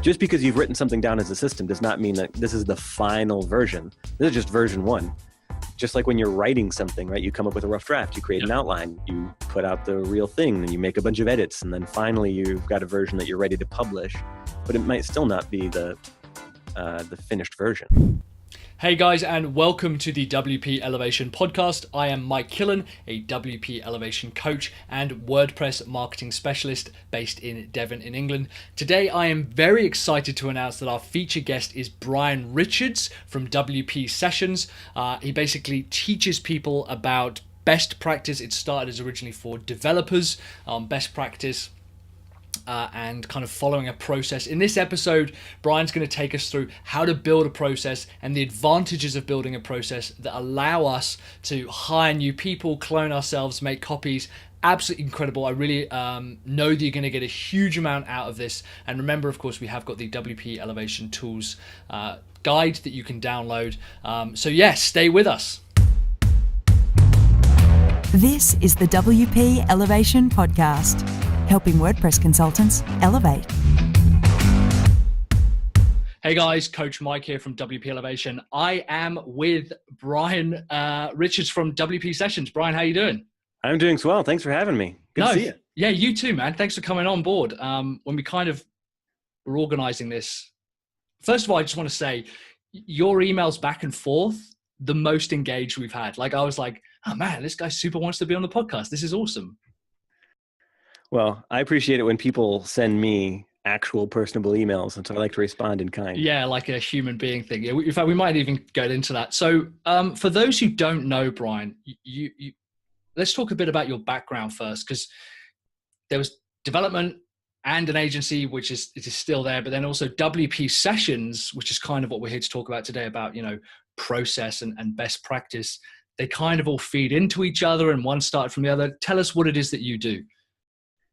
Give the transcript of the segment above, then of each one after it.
Just because you've written something down as a system does not mean that this is the final version. This is just version 1. Just like when you're writing something, right? You come up with a rough draft, you create an outline, you put out the real thing, and you make a bunch of edits, and then finally you've got a version that you're ready to publish, but it might still not be the finished version. Hey guys, and welcome to the WP Elevation podcast. I am Mike Killen, a WP Elevation coach and WordPress marketing specialist based in Devon in England. Today I am very excited to announce that our featured guest is Brian Richards from WP Sessions. He basically teaches people about best practice. It started as originally for developers, best practice, and kind of following a process. In this episode, Brian's going to take us through how to build a process and the advantages of building a process that allow us to hire new people, clone ourselves, make copies. Absolutely incredible. I really know that you're going to get a huge amount out of this. And remember, of course, we have got the WP Elevation Tools guide that you can download. So yes, stay with us. This is the WP Elevation Podcast, helping WordPress consultants elevate. Hey guys, Coach Mike here from WP Elevation. I am with Brian Richards from WP Sessions. Brian, how you doing? I'm doing swell. Thanks for having me. Good to see you. Yeah, you too, man. Thanks for coming on board. When we kind of were organizing this, first of all, I just want to say your emails back and forth, the most engaged we've had. Like, I was like, oh man, this guy super wants to be on the podcast. This is awesome. Well, I appreciate it when people send me actual personable emails, and so I like to respond in kind. Yeah, like a human being thing. Yeah, in fact, we might even go into that. So for those who don't know, Brian, you let's talk a bit about your background first, because there was development and an agency, it is still there, but then also WP Sessions, which is kind of what we're here to talk about today, about, process and best practice. They kind of all feed into each other, and one started from the other. Tell us what it is that you do.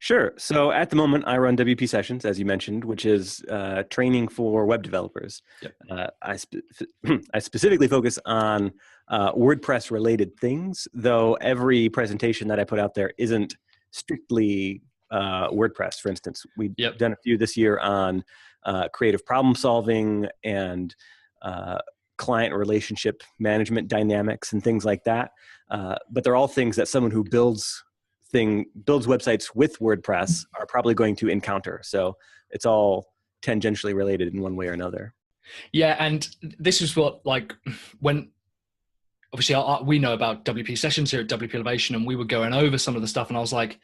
Sure. So at the moment, I run WP Sessions, as you mentioned, which is training for web developers. Yep. I specifically focus on WordPress-related things, though every presentation that I put out there isn't strictly WordPress. For instance, we've done a few this year on creative problem solving and client relationship management dynamics and things like that. But they're all things that someone who builds websites with WordPress are probably going to encounter. So it's all tangentially related in one way or another. Yeah, and this is what, like, when obviously we know about WP Sessions here at WP Elevation, and we were going over some of the stuff, and I was like,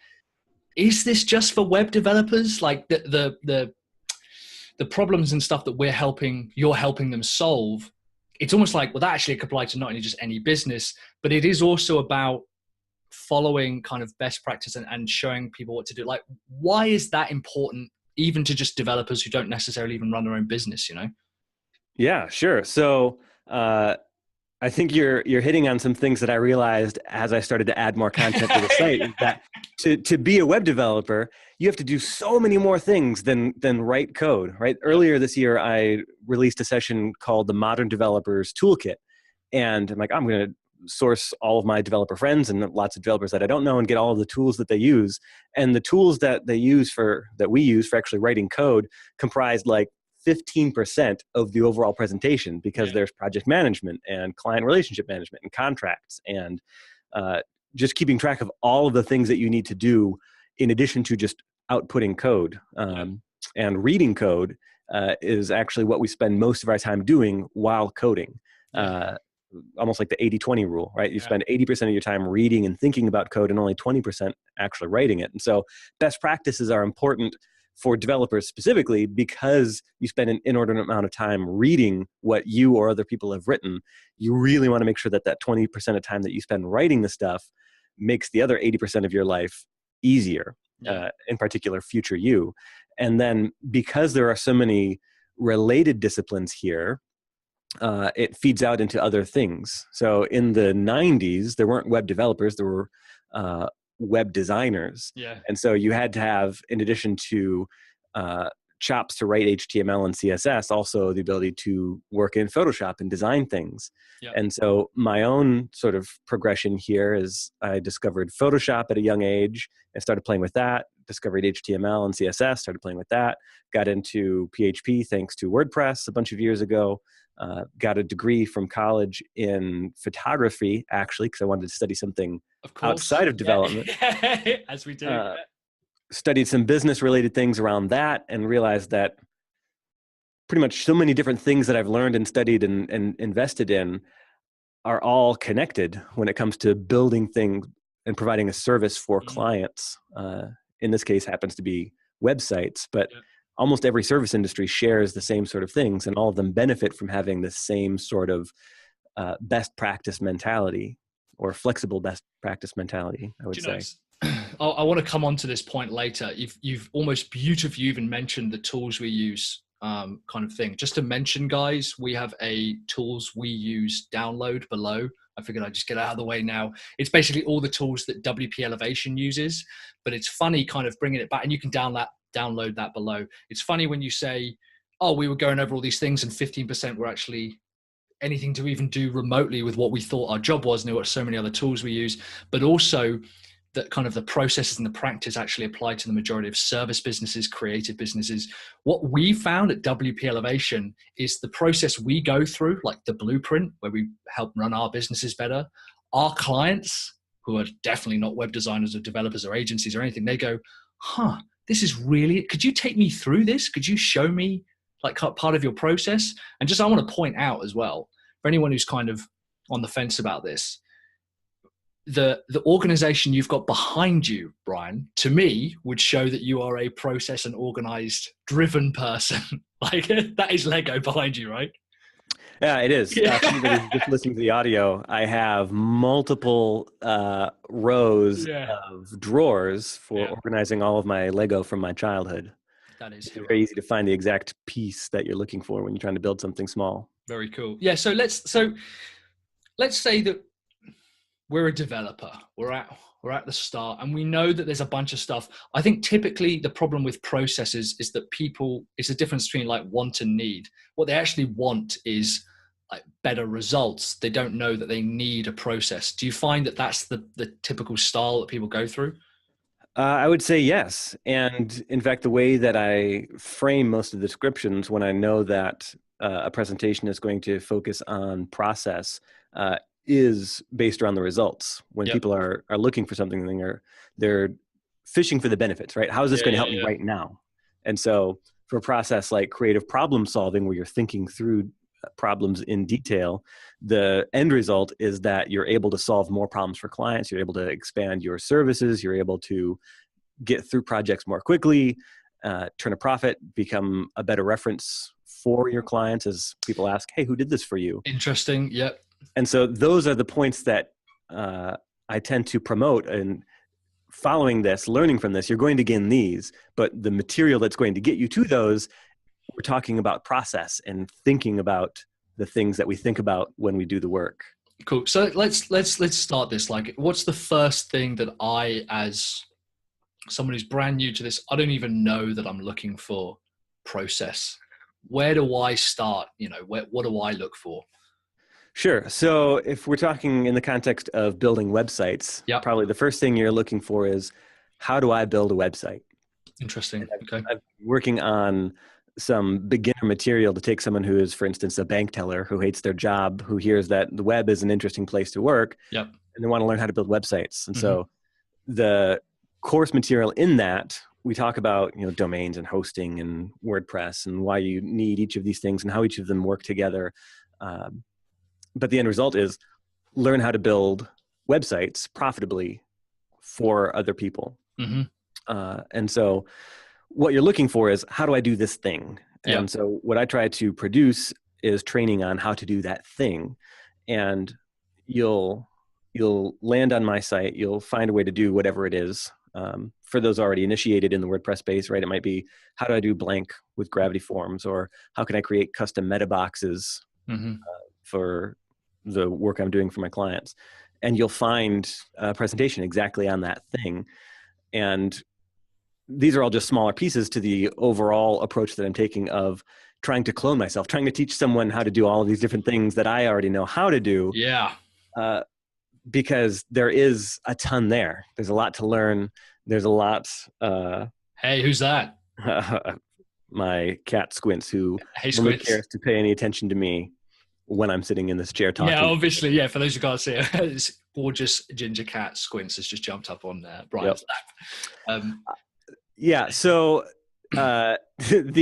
is this just for web developers? Like the problems and stuff that you're helping them solve. It's almost like, well, that actually could apply to not only just any business, but it is also about following kind of best practice and showing people what to do. Like, why is that important, even to just developers who don't necessarily even run their own business, Yeah, sure. So I think you're hitting on some things that I realized as I started to add more content to the site, is that to be a web developer, you have to do so many more things than write code, right? Earlier this year, I released a session called the Modern Developers Toolkit. And I'm like, I'm going to source all of my developer friends and lots of developers that I don't know and get all of the tools that they use. And the tools that we use for actually writing code comprised like 15% of the overall presentation, because there's project management and client relationship management and contracts and just keeping track of all of the things that you need to do in addition to just outputting code. And reading code is actually what we spend most of our time doing while coding. Almost like the 80-20 rule, right? You spend 80% of your time reading and thinking about code and only 20% actually writing it. And so best practices are important for developers specifically, because you spend an inordinate amount of time reading what you or other people have written. You really want to make sure that 20% of time that you spend writing the stuff makes the other 80% of your life easier, in particular future you. And then because there are so many related disciplines here, it feeds out into other things. So in the 90s, there weren't web developers, there were web designers. Yeah. And so you had to have, in addition to chops to write HTML and CSS, also the ability to work in Photoshop and design things. Yep. And so my own sort of progression here is I discovered Photoshop at a young age and started playing with that, discovered HTML and CSS, started playing with that, got into PHP thanks to WordPress a bunch of years ago, got a degree from college in photography, actually, because I wanted to study something outside of development. Yeah. As we do. Studied some business related things around that and realized that pretty much so many different things that I've learned and studied and invested in are all connected when it comes to building things and providing a service for clients. In this case happens to be websites, but almost every service industry shares the same sort of things, and all of them benefit from having the same sort of best practice mentality, or flexible best practice mentality, I would say. I want to come on to this point later. You've almost beautifully even mentioned the tools we use, kind of thing. Just to mention, guys, we have a tools we use download below. I figured I'd just get out of the way now. It's basically all the tools that WP Elevation uses, but it's funny kind of bringing it back, and you can download that below. It's funny when you say, oh, we were going over all these things and 15% were actually anything to even do remotely with what we thought our job was, and there were so many other tools we use, but also that kind of the processes and the practice actually apply to the majority of service businesses, creative businesses. What we found at WP Elevation is the process we go through, like the blueprint where we help run our businesses better. Our clients, who are definitely not web designers or developers or agencies or anything, they go, this is really, could you take me through this? Could you show me like part of your process? And just, I want to point out as well, for anyone who's kind of on the fence about this, the organization you've got behind you, Brian, to me would show that you are a process and organized driven person. Like that is Lego behind you, right? Yeah, it is. Just listening to the audio, I have multiple rows of drawers for organizing all of my Lego from my childhood. That is very easy to find the exact piece that you're looking for when you're trying to build something small. Very cool. Yeah. So let's say that we're a developer. We're at the start, and we know that there's a bunch of stuff. I think typically the problem with processes is that it's the difference between like want and need. What they actually want is like better results. They don't know that they need a process. Do you find that that's the typical style that people go through? I would say yes. And in fact, the way that I frame most of the descriptions when I know that a presentation is going to focus on process is based around the results. When people are looking for something, they're fishing for the benefits, right? How is this going to help me right now? And so for a process like creative problem solving, where you're thinking through problems in detail, the end result is that you're able to solve more problems for clients. You're able to expand your services. You're able to get through projects more quickly, turn a profit, become a better reference for your clients as people ask, hey, who did this for you? Interesting. Yep. And so those are the points that I tend to promote. And following this, learning from this, you're going to gain these, but the material that's going to get you to those, we're talking about process and thinking about the things that we think about when we do the work. Cool. So let's start this. Like, what's the first thing that I, as someone who's brand new to this, I don't even know that I'm looking for process. Where do I start? What do I look for? Sure. So if we're talking in the context of building websites, probably the first thing you're looking for is, how do I build a website? Interesting. Okay. I'm working on some beginner material to take someone who is, for instance, a bank teller who hates their job, who hears that the web is an interesting place to work, and they want to learn how to build websites. And so the course material in that, we talk about, domains and hosting and WordPress and why you need each of these things and how each of them work together. But the end result is learn how to build websites profitably for other people. And so what you're looking for is, how do I do this thing? And so what I try to produce is training on how to do that thing. And you'll land on my site. You'll find a way to do whatever it is. For those already initiated in the WordPress space, right? It might be, how do I do blank with Gravity Forms? Or how can I create custom meta boxes for the work I'm doing for my clients? And you'll find a presentation exactly on that thing. And these are all just smaller pieces to the overall approach that I'm taking of trying to clone myself, trying to teach someone how to do all of these different things that I already know how to do. because there is a ton there. There's a lot to learn. There's a lot. Hey, who's that? My cat Squints, who Hey, only Squints. cares to pay any attention to me when I'm sitting in this chair talking. Yeah, obviously. Yeah, for those who can't see it, this gorgeous ginger cat Squints has just jumped up on Brian's lap. Yeah. So the thing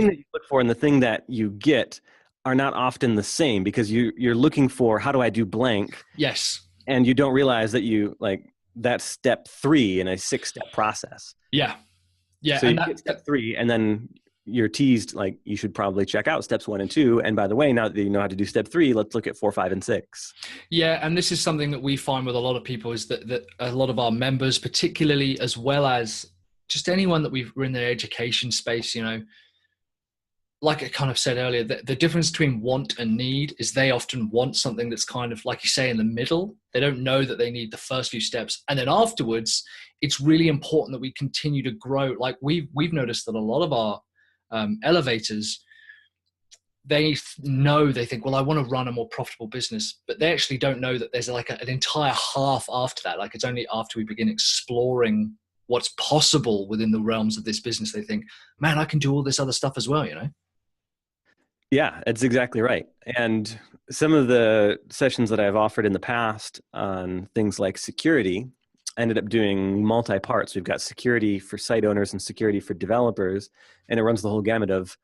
that you look for and the thing that you get are not often the same, because you're looking for, how do I do blank? Yes. And you don't realize that that's step 3 in a 6-step process. Yeah. Yeah. So you get step 3, and then you're teased like, you should probably check out steps 1 and 2. And by the way, now that you know how to do step 3, let's look at 4, 5, and 6. Yeah. And this is something that we find with a lot of people, is that a lot of our members, particularly, as well as just anyone that we're in the education space, like I kind of said earlier, the difference between want and need is they often want something that's kind of, like you say, in the middle. They don't know that they need the first few steps. And then afterwards, it's really important that we continue to grow. Like we've noticed that a lot of our elevators, they think, well, I want to run a more profitable business, but they actually don't know that there's like an entire half after that. Like it's only after we begin exploring what's possible within the realms of this business, they think, man, I can do all this other stuff as well, Yeah, that's exactly right. And some of the sessions that I've offered in the past on things like security, I ended up doing multi-parts. We've got security for site owners and security for developers, and it runs the whole gamut of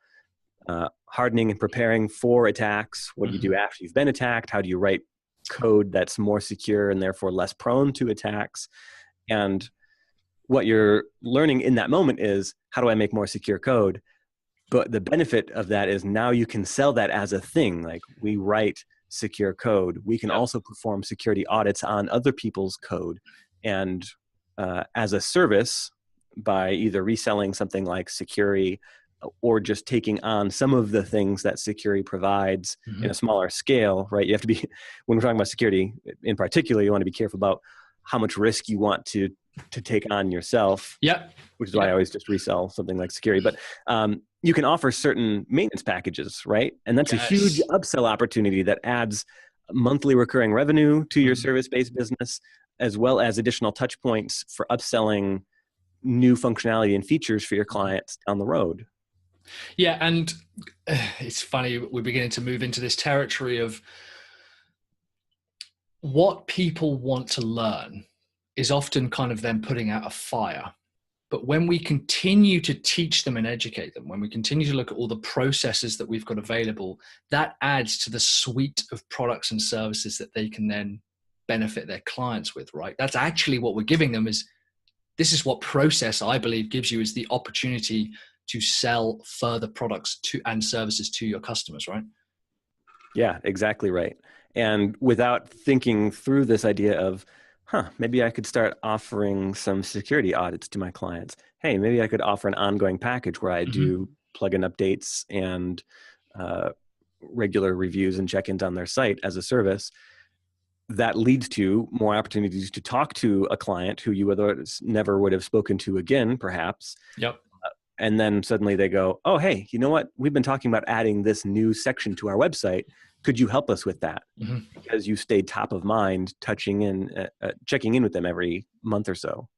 hardening and preparing for attacks. What do you do after you've been attacked? How do you write code that's more secure and therefore less prone to attacks? And what you're learning in that moment is, how do I make more secure code? But the benefit of that is now you can sell that as a thing. Like, we write secure code. We can also perform security audits on other people's code. And as a service, by either reselling something like Securi or just taking on some of the things that Securi provides in a smaller scale, right? You have to be, when we're talking about security in particular, you want to be careful about how much risk you want to take on yourself. Yep. Which is why I always just resell something like Securi. But you can offer certain maintenance packages, right? And that's a huge upsell opportunity that adds monthly recurring revenue to your service-based business, as well as additional touch points for upselling new functionality and features for your clients down the road. Yeah, and it's funny, we're beginning to move into this territory of what people want to learn is often kind of them putting out a fire. But when we continue to teach them and educate them, when we continue to look at all the processes that we've got available, that adds to the suite of products and services that they can then benefit their clients with, right? That's actually what we're giving them. This is what process, I believe, gives you, is the opportunity to sell further products and services to your customers, right? Yeah, exactly right. And without thinking through this idea of, maybe I could start offering some security audits to my clients. Hey, maybe I could offer an ongoing package where I do plugin updates and regular reviews and check-ins on their site as a service. That leads to more opportunities to talk to a client who you otherwise never would have spoken to again, perhaps. Yep. And then suddenly they go, oh, hey, you know what? We've been talking about adding this new section to our website. Could you help us with that? Because you stayed top of mind, checking in with them every month or so.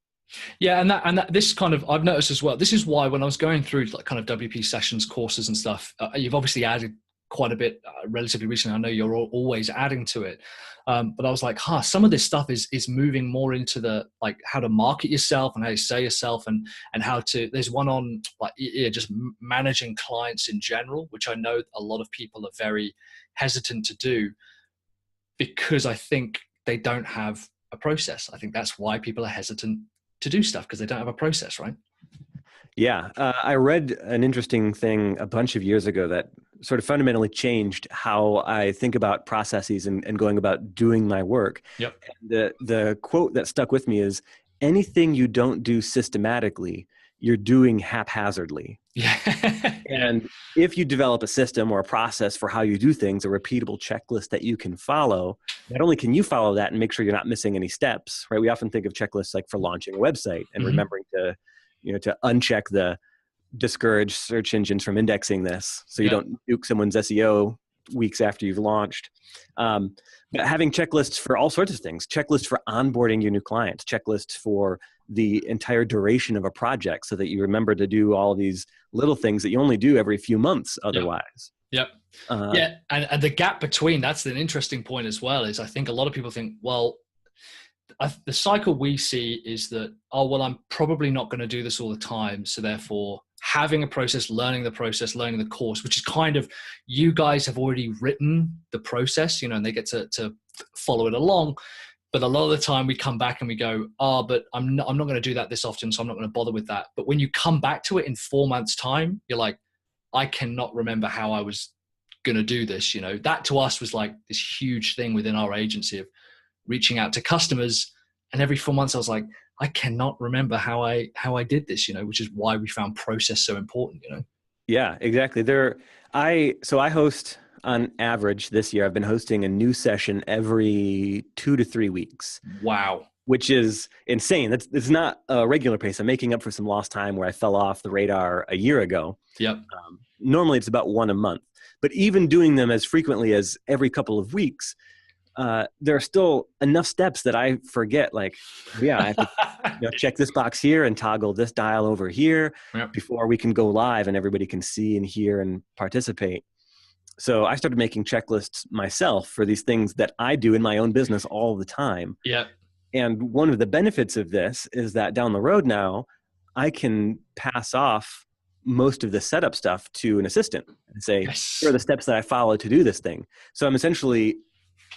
Yeah, and that this kind of, I've noticed as well. This is why when I was going through like kind of WP sessions courses and stuff, you've obviously added quite a bit relatively recently. I know you're always adding to it, but I was like, some of this stuff is moving more into the like how to market yourself and how to sell yourself and how to. There's one on like just managing clients in general, which I know a lot of people are very hesitant to do because I think they don't have a process. I think that's why people are hesitant to do stuff, because they don't have a process, right? Yeah. I read an interesting thing a bunch of years ago that sort of fundamentally changed how I think about processes and going about doing my work. Yep. The quote that stuck with me is, anything you don't do systematically, you're doing haphazardly. Yeah. And if you develop a system or a process for how you do things, a repeatable checklist that you can follow, not only can you follow that and make sure you're not missing any steps, right? We often think of checklists like for launching a website and remembering to uncheck the discourage search engines from indexing this, so you don't nuke someone's SEO weeks after you've launched. But having checklists for all sorts of things, checklists for onboarding your new clients, checklists for the entire duration of a project so that you remember to do all these little things that you only do every few months otherwise. Yep. Yeah. And the gap between, that's an interesting point as well, is I think a lot of people think, well, the cycle we see is that, oh, well, I'm probably not going to do this all the time. So therefore having a process, learning the course, which is kind of, you guys have already written the process, and they get to follow it along. But a lot of the time we come back and we go, oh, but I'm not going to do that this often, so I'm not going to bother with that. But when you come back to it in 4 months' time, you're like, I cannot remember how I was going to do this. That to us was like this huge thing within our agency of reaching out to customers. And every 4 months I was like, I cannot remember how I did this, which is why we found process so important, Yeah, exactly. I host, on average this year, I've been hosting a new session every 2 to 3 weeks. Wow. Which is insane. It's not a regular pace. I'm making up for some lost time where I fell off the radar a year ago. Yep. Normally it's about one a month, but even doing them as frequently as every couple of weeks, there are still enough steps that I forget. Like, I have to check this box here and toggle this dial over here before we can go live and everybody can see and hear and participate. So I started making checklists myself for these things that I do in my own business all the time. Yeah. And one of the benefits of this is that down the road now, I can pass off most of the setup stuff to an assistant and say, here are the steps that I follow to do this thing. So I'm essentially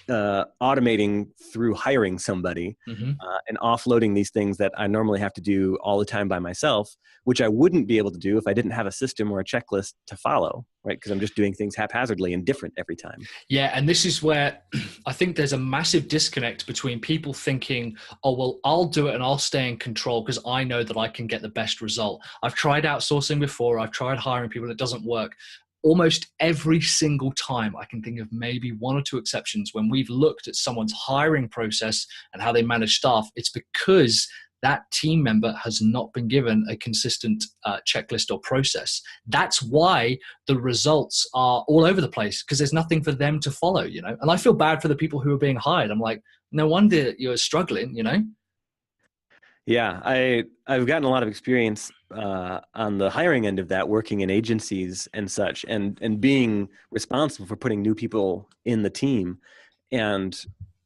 automating through hiring somebody and offloading these things that I normally have to do all the time by myself, which I wouldn't be able to do if I didn't have a system or a checklist to follow, right? Because I'm just doing things haphazardly and different every time. Yeah, and this is where I think there's a massive disconnect between people thinking, oh, well, I'll do it and I'll stay in control because I know that I can get the best result. I've tried outsourcing before. I've tried hiring people. It doesn't work. Almost every single time, I can think of maybe 1 or 2 exceptions when we've looked at someone's hiring process and how they manage staff, it's because that team member has not been given a consistent checklist or process. That's why the results are all over the place, because there's nothing for them to follow, And I feel bad for the people who are being hired. I'm like, no wonder you're struggling, Yeah, I've gotten a lot of experience on the hiring end of that, working in agencies and such, and being responsible for putting new people in the team. And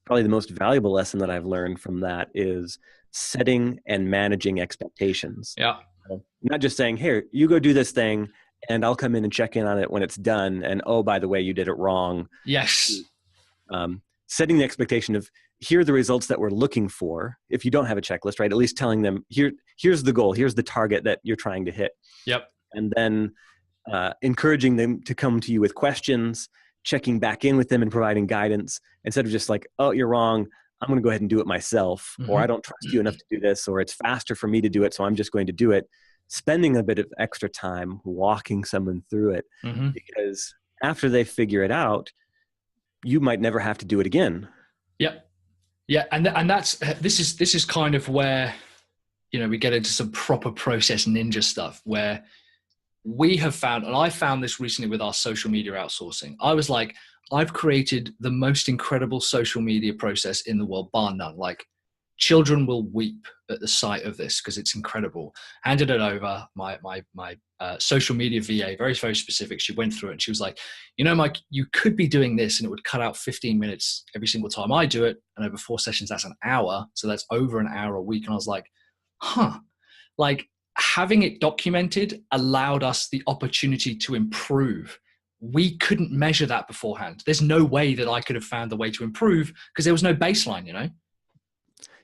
probably the most valuable lesson that I've learned from that is setting and managing expectations. Yeah. Not just saying, here, you go do this thing and I'll come in and check in on it when it's done. And oh, by the way, you did it wrong. Yes. Setting the expectation of, here are the results that we're looking for. If you don't have a checklist, right? At least telling them, here's the goal. Here's the target that you're trying to hit. Yep. And then encouraging them to come to you with questions, checking back in with them and providing guidance instead of just like, oh, you're wrong. I'm going to go ahead and do it myself, or I don't trust you enough to do this, or it's faster for me to do it, so I'm just going to do it. Spending a bit of extra time walking someone through it, because after they figure it out, you might never have to do it again. Yep. Yeah. And this is kind of where, we get into some proper process ninja stuff where we have found, and I found this recently with our social media outsourcing. I was like, I've created the most incredible social media process in the world, bar none. Like, children will weep at the sight of this because it's incredible. Handed it over, my social media VA, very, very specific. She went through it and she was like, Mike, you could be doing this and it would cut out 15 minutes every single time I do it. And over 4 sessions, that's an hour. So that's over an hour a week. And I was like, like having it documented allowed us the opportunity to improve. We couldn't measure that beforehand. There's no way that I could have found the way to improve because there was no baseline,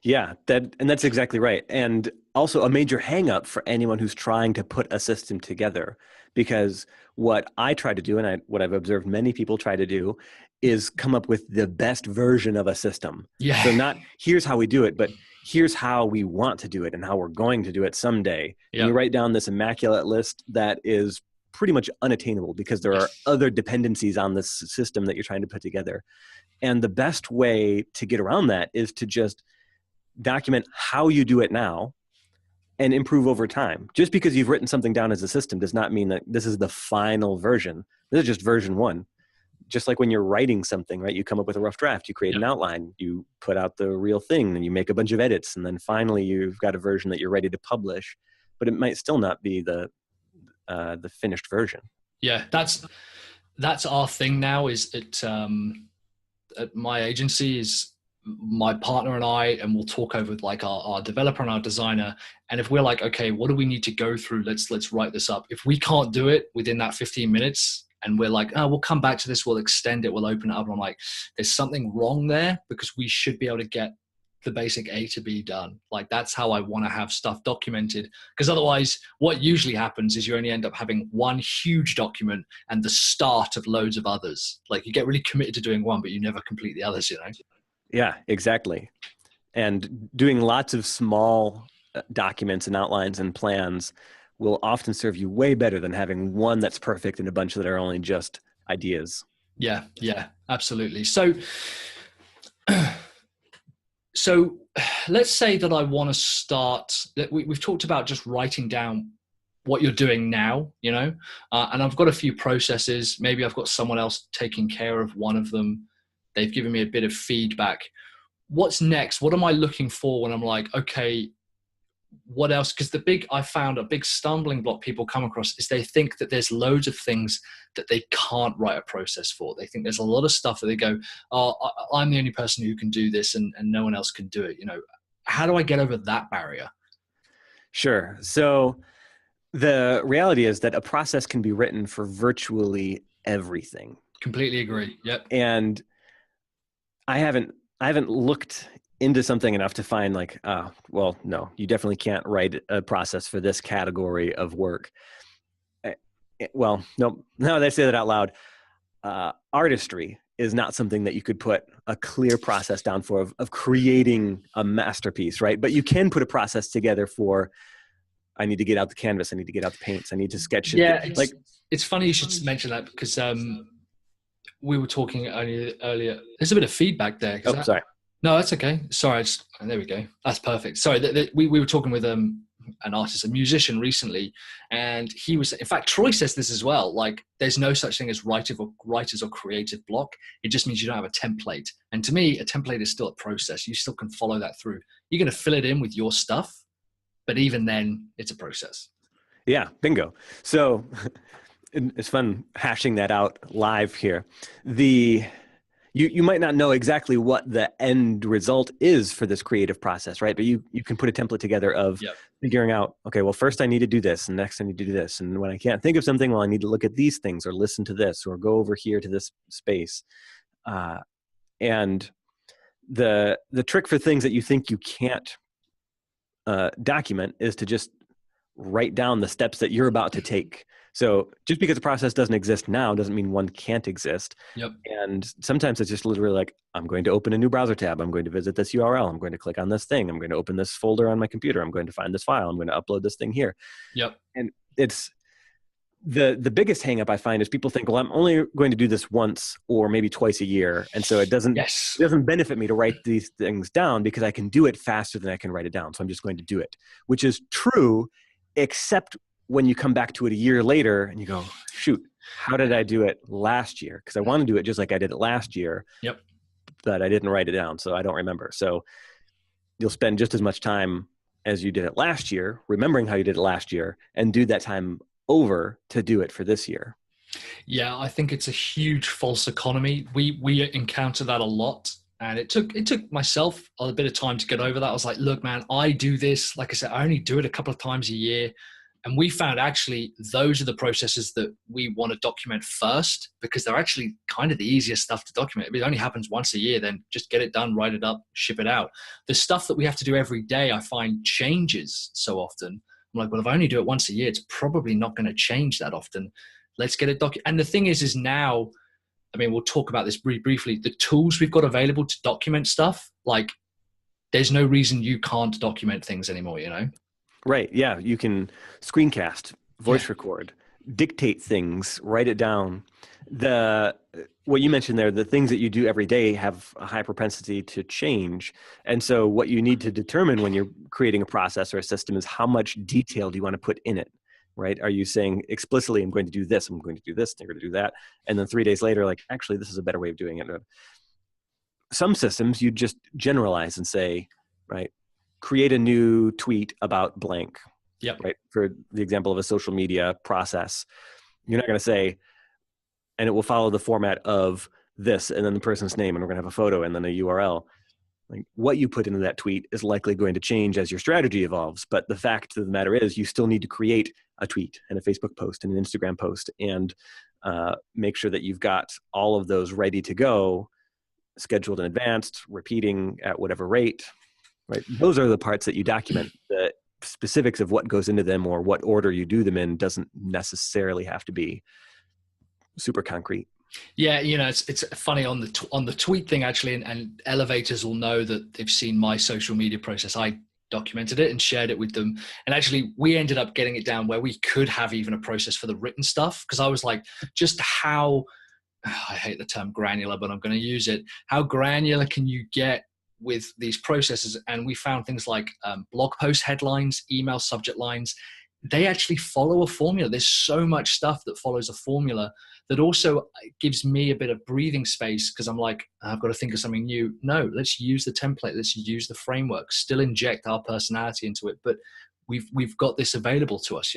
Yeah, that's exactly right. And also a major hang up for anyone who's trying to put a system together, because what I try to do, and what I've observed many people try to do, is come up with the best version of a system. Yeah. So not here's how we do it, but here's how we want to do it and how we're going to do it someday. Yeah. And you write down this immaculate list that is pretty much unattainable because there are other dependencies on this system that you're trying to put together. And the best way to get around that is to just document how you do it now and improve over time. Just because you've written something down as a system does not mean that this is the final version. This is just version 1. just like when you're writing something, right? You come up with a rough draft, you create an outline, you put out the real thing, and you make a bunch of edits, and then finally you've got a version that you're ready to publish, but it might still not be the finished version. Yeah, that's our thing now. Is at my agency is my partner and I, and we'll talk over with like our developer and our designer. And if we're like, okay, what do we need to go through? Let's write this up. If we can't do it within that 15 minutes and we're like, oh, we'll come back to this, we'll extend it, we'll open it up. And I'm like, there's something wrong there, because we should be able to get the basic A to B done. Like, that's how I want to have stuff documented. Because otherwise what usually happens is you only end up having one huge document and the start of loads of others. Like, you get really committed to doing one, but you never complete the others, you know? Yeah, exactly. And doing lots of small documents and outlines and plans will often serve you way better than having one that's perfect and a bunch that are only just ideas. Yeah, absolutely. So let's say that I want to start, that we've talked about just writing down what you're doing now, you know, and I've got a few processes. Maybe I've got someone else taking care of one of them. They've given me a bit of feedback. What's next? What am I looking for when I'm like, okay, what else? Because I found a big stumbling block people come across is they think that there's loads of things that they can't write a process for. They think there's a lot of stuff that they go, oh, I'm the only person who can do this and no one else can do it. You know, how do I get over that barrier? Sure. So the reality is that a process can be written for virtually everything. Completely agree. Yep. And I haven't looked into something enough to find like, well, no, you definitely can't write a process for this category of work. Well, no, now that I say that out loud, artistry is not something that you could put a clear process down for of creating a masterpiece, right? But you can put a process together for, I need to get out the canvas, I need to get out the paints, I need to sketch it. Yeah, it's funny you should mention that, because we were talking earlier. There's a bit of feedback there. Oh, sorry. No, that's okay. Sorry. There we go. That's perfect. Sorry. We were talking with an artist, a musician recently, and he was, in fact, Troy says this as well. Like, there's no such thing as writer's or creative block. It just means you don't have a template. And to me, a template is still a process. You still can follow that through. You're going to fill it in with your stuff, but even then, it's a process. Yeah, bingo. So it's fun hashing that out live here. You might not know exactly what the end result is for this creative process, right? But you can put a template together of figuring out, okay, well, first I need to do this, and next I need to do this. And when I can't think of something, well, I need to look at these things or listen to this or go over here to this space. And the trick for things that you think you can't document is to just write down the steps that you're about to take. So just because the process doesn't exist now doesn't mean one can't exist. Yep. And sometimes it's just literally like, I'm going to open a new browser tab. I'm going to visit this URL. I'm going to click on this thing. I'm going to open this folder on my computer. I'm going to find this file. I'm going to upload this thing here. Yep. And it's the biggest hang up I find is people think, well, I'm only going to do this once or maybe twice a year. And so it doesn't benefit me to write these things down because I can do it faster than I can write it down. So I'm just going to do it, which is true, except when you come back to it a year later and you go, shoot, how did I do it last year? Because I want to do it just like I did it last year. Yep. But I didn't write it down, so I don't remember. So you'll spend just as much time as you did it last year, remembering how you did it last year, and do that time over to do it for this year. Yeah, I think it's a huge false economy. We encounter that a lot. And it took myself a bit of time to get over that. I was like, look, man, I do this. Like I said, I only do it a couple of times a year. And we found actually those are the processes that we want to document first, because they're actually kind of the easiest stuff to document. If it only happens once a year, then just get it done, write it up, ship it out. The stuff that we have to do every day, I find changes so often. I'm like, well, if I only do it once a year, it's probably not going to change that often. Let's get it documented. And the thing is now, I mean, we'll talk about this briefly. The tools we've got available to document stuff, like there's no reason you can't document things anymore, you know? Right. Yeah. You can screencast, voice record, dictate things, write it down. What you mentioned there, the things that you do every day have a high propensity to change. And so what you need to determine when you're creating a process or a system is how much detail do you want to put in it? right? Are you saying explicitly, I'm going to do this, I'm going to do this, I'm going to do that. And then 3 days later, like, actually, this is a better way of doing it. Some systems you just generalize and say, right, create a new tweet about blank, Yep. right? For the example of a social media process, you're not going to say, and it will follow the format of this, and then the person's name, and we're going to have a photo and then a URL. Like, what you put into that tweet is likely going to change as your strategy evolves. But the fact of the matter is, you still need to create a tweet and a Facebook post and an Instagram post, and make sure that you've got all of those ready to go, scheduled in advance, repeating at whatever rate, right? Those are the parts that you document. The specifics of what goes into them or what order you do them in doesn't necessarily have to be super concrete. Yeah, it's funny on the tweet thing actually, and elevators will know that they've seen my social media process. I documented it and shared it with them, and actually we ended up getting it down where we could have even a process for the written stuff, because I was like, just how, I hate the term granular, but I'm going to use it. How granular can you get with these processes? And we found things like blog post headlines, email subject lines. They actually follow a formula. There's so much stuff that follows a formula that also gives me a bit of breathing space, because I'm like, I've got to think of something new. No, let's use the template. Let's use the framework, still inject our personality into it. But we've got this available to us,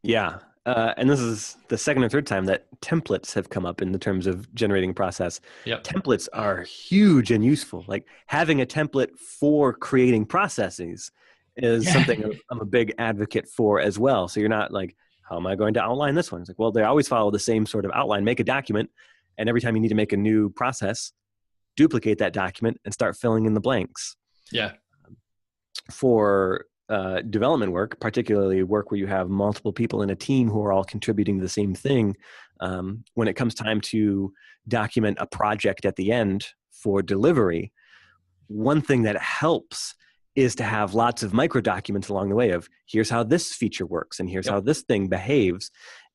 Yeah. And this is the second or third time that templates have come up in the terms of generating a process. Yep. Templates are huge and useful. Like, having a template for creating processes is something I'm a big advocate for as well. So you're not like, how am I going to outline this one? It's like, well, they always follow the same sort of outline. Make a document, and every time you need to make a new process, duplicate that document and start filling in the blanks. Yeah. For development work, particularly work where you have multiple people in a team who are all contributing to the same thing, when it comes time to document a project at the end for delivery, one thing that helps is to have lots of micro documents along the way of, here's how this feature works and here's how this thing behaves.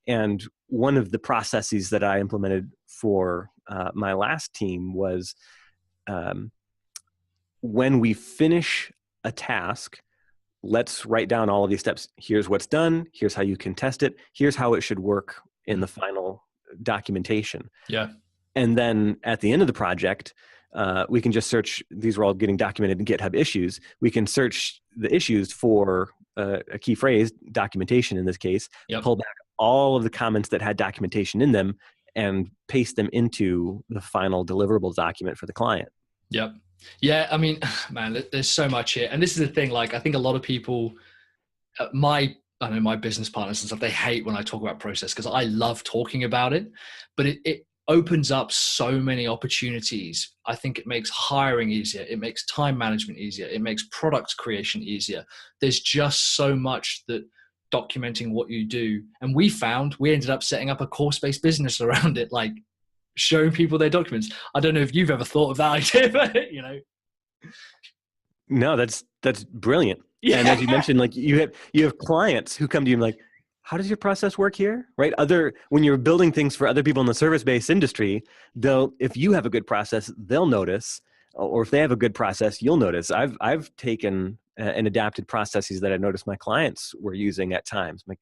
And one of the processes that I implemented for my last team was, when we finish a task, let's write down all of these steps. Here's what's done. Here's how you can test it. Here's how it should work in the final documentation. Yeah. And then at the end of the project, we can just search. These are all getting documented in GitHub issues. We can search the issues for a key phrase, documentation in this case, pull back all of the comments that had documentation in them and paste them into the final deliverable document for the client. Yep. Yeah, I mean, man, there's so much here. And this is the thing, like, I think a lot of people, my business partners and stuff, they hate when I talk about process, because I love talking about it, but it opens up so many opportunities. I think it makes hiring easier. It makes time management easier. It makes product creation easier. There's just so much that documenting what you do. And we ended up setting up a course-based business around it, like showing people their documents. I don't know if you've ever thought of that idea, but No, that's brilliant. Yeah. And as you mentioned, like, you have clients who come to you and like, how does your process work here? Right? When you're building things for other people in the service-based industry, if you have a good process, they'll notice, or if they have a good process, you'll notice. I've taken and adapted processes that I noticed my clients were using at times. I'm like,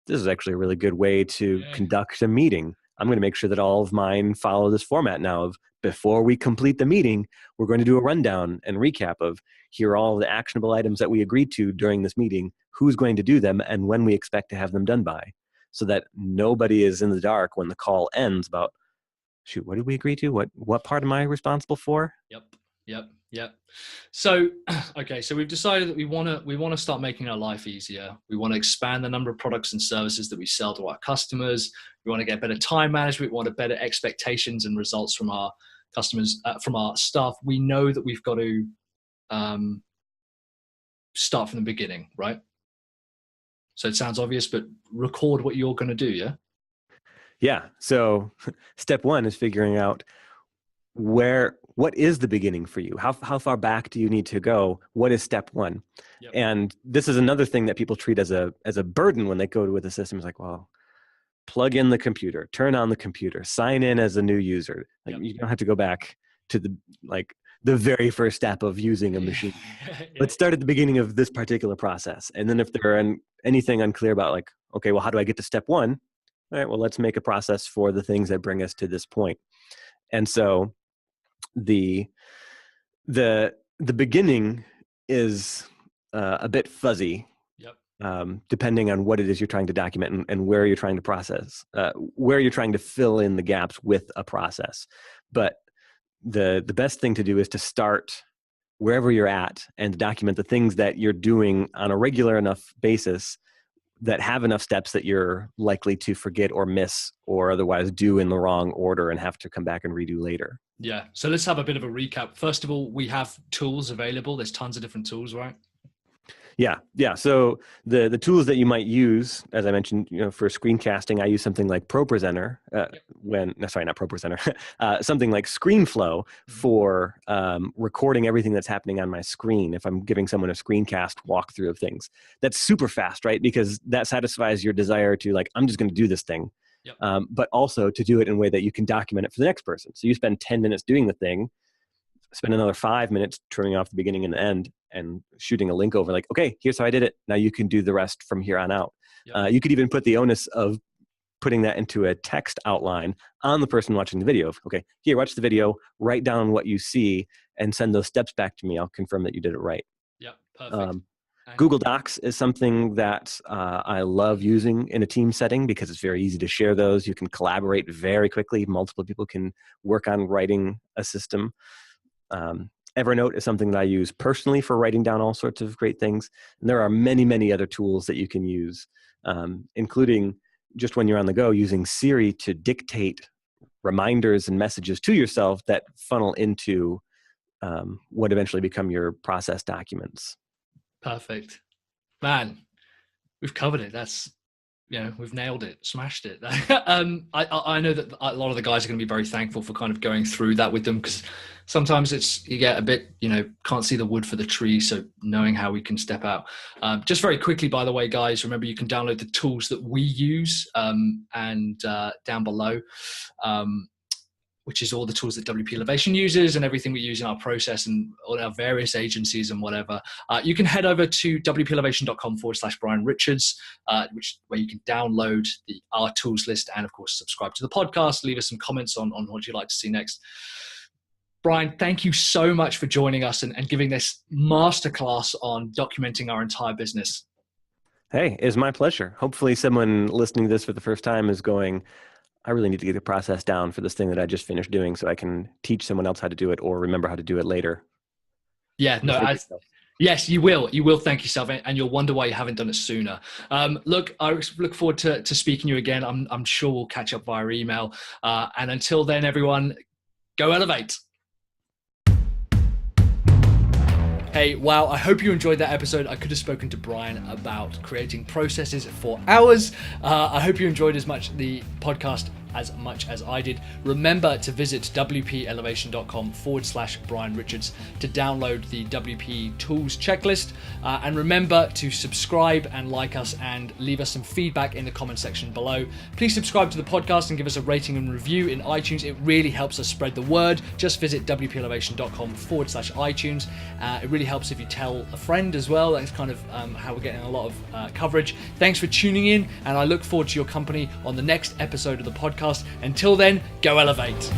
this is actually a really good way to conduct a meeting. I'm going to make sure that all of mine follow this format now of, before we complete the meeting, we're going to do a rundown and recap of, here are all the actionable items that we agreed to during this meeting, who's going to do them, and when we expect to have them done by, so that nobody is in the dark when the call ends about, shoot, what did we agree to? What part am I responsible for? Yep. So, okay, so we've decided that we want to start making our life easier. We want to expand the number of products and services that we sell to our customers. We want to get better time management. We want better expectations and results from our customers, from our staff. We know that we've got to start from the beginning, right? So it sounds obvious, but record what you're going to do, yeah? Yeah. So step one is figuring out what is the beginning for you? How far back do you need to go? What is step one? Yep. And this is another thing that people treat as a burden when they go with the system. It's like, well, plug in the computer, turn on the computer, sign in as a new user. Like, you don't have to go back to the the very first step of using a machine. Let's start at the beginning of this particular process. And then if there are anything unclear about like, okay, well, how do I get to step one? All right, well, let's make a process for the things that bring us to this point. And so the beginning is a bit fuzzy. Yep. Depending on what it is you're trying to document and where you're trying to process, where you're trying to fill in the gaps with a process. But the best thing to do is to start wherever you're at and document the things that you're doing on a regular enough basis that have enough steps that you're likely to forget or miss or otherwise do in the wrong order and have to come back and redo later. Yeah. So let's have a bit of a recap. First of all, we have tools available. There's tons of different tools, right? Yeah. So the tools that you might use, as I mentioned, for screencasting, I use something like ProPresenter. Not ProPresenter. Something like ScreenFlow for recording everything that's happening on my screen. If I'm giving someone a screencast walkthrough of things, that's super fast, right? Because that satisfies your desire to like, I'm just going to do this thing, but also to do it in a way that you can document it for the next person. So you spend 10 minutes doing the thing, spend another 5 minutes turning off the beginning and the end and shooting a link over like, okay, here's how I did it. Now you can do the rest from here on out. You could even put the onus of putting that into a text outline on the person watching the video. Okay, here, watch the video, write down what you see and send those steps back to me. I'll confirm that you did it right. Yeah, perfect. Google Docs is something that I love using in a team setting because it's very easy to share those. You can collaborate very quickly. Multiple people can work on writing a system. Evernote is something that I use personally for writing down all sorts of great things. And there are many, many other tools that you can use, including just when you're on the go, using Siri to dictate reminders and messages to yourself that funnel into what eventually become your process documents. Perfect. Man, we've covered it. We've nailed it, smashed it. I know that a lot of the guys are going to be very thankful for kind of going through that with them, because sometimes you get a bit, can't see the wood for the tree. So knowing how we can step out. Just very quickly, by the way, guys, remember you can download the tools that we use and down below, which is all the tools that WP Elevation uses and everything we use in our process and all our various agencies and whatever. You can head over to wpelevation.com/Brian Richards, where you can download our tools list and, of course, subscribe to the podcast. Leave us some comments on what you'd like to see next. Brian, thank you so much for joining us and giving this masterclass on documenting our entire business. Hey, it's my pleasure. Hopefully someone listening to this for the first time is going, I really need to get the process down for this thing that I just finished doing so I can teach someone else how to do it or remember how to do it later. Yeah, no, yes, you will. You will thank yourself and you'll wonder why you haven't done it sooner. Look, I look forward to speaking to you again. I'm sure we'll catch up via email. And until then, everyone, go elevate. Hey, wow, I hope you enjoyed that episode. I could have spoken to Brian about creating processes for hours. I hope you enjoyed the podcast as much as I did. Remember to visit wpelevation.com/Brian Richards to download the WP Tools checklist. And remember to subscribe and like us and leave us some feedback in the comment section below. Please subscribe to the podcast and give us a rating and review in iTunes. It really helps us spread the word. Just visit wpelevation.com/iTunes. It really helps if you tell a friend as well. That's kind of how we're getting a lot of coverage. Thanks for tuning in, and I look forward to your company on the next episode of the podcast. Until then, go elevate.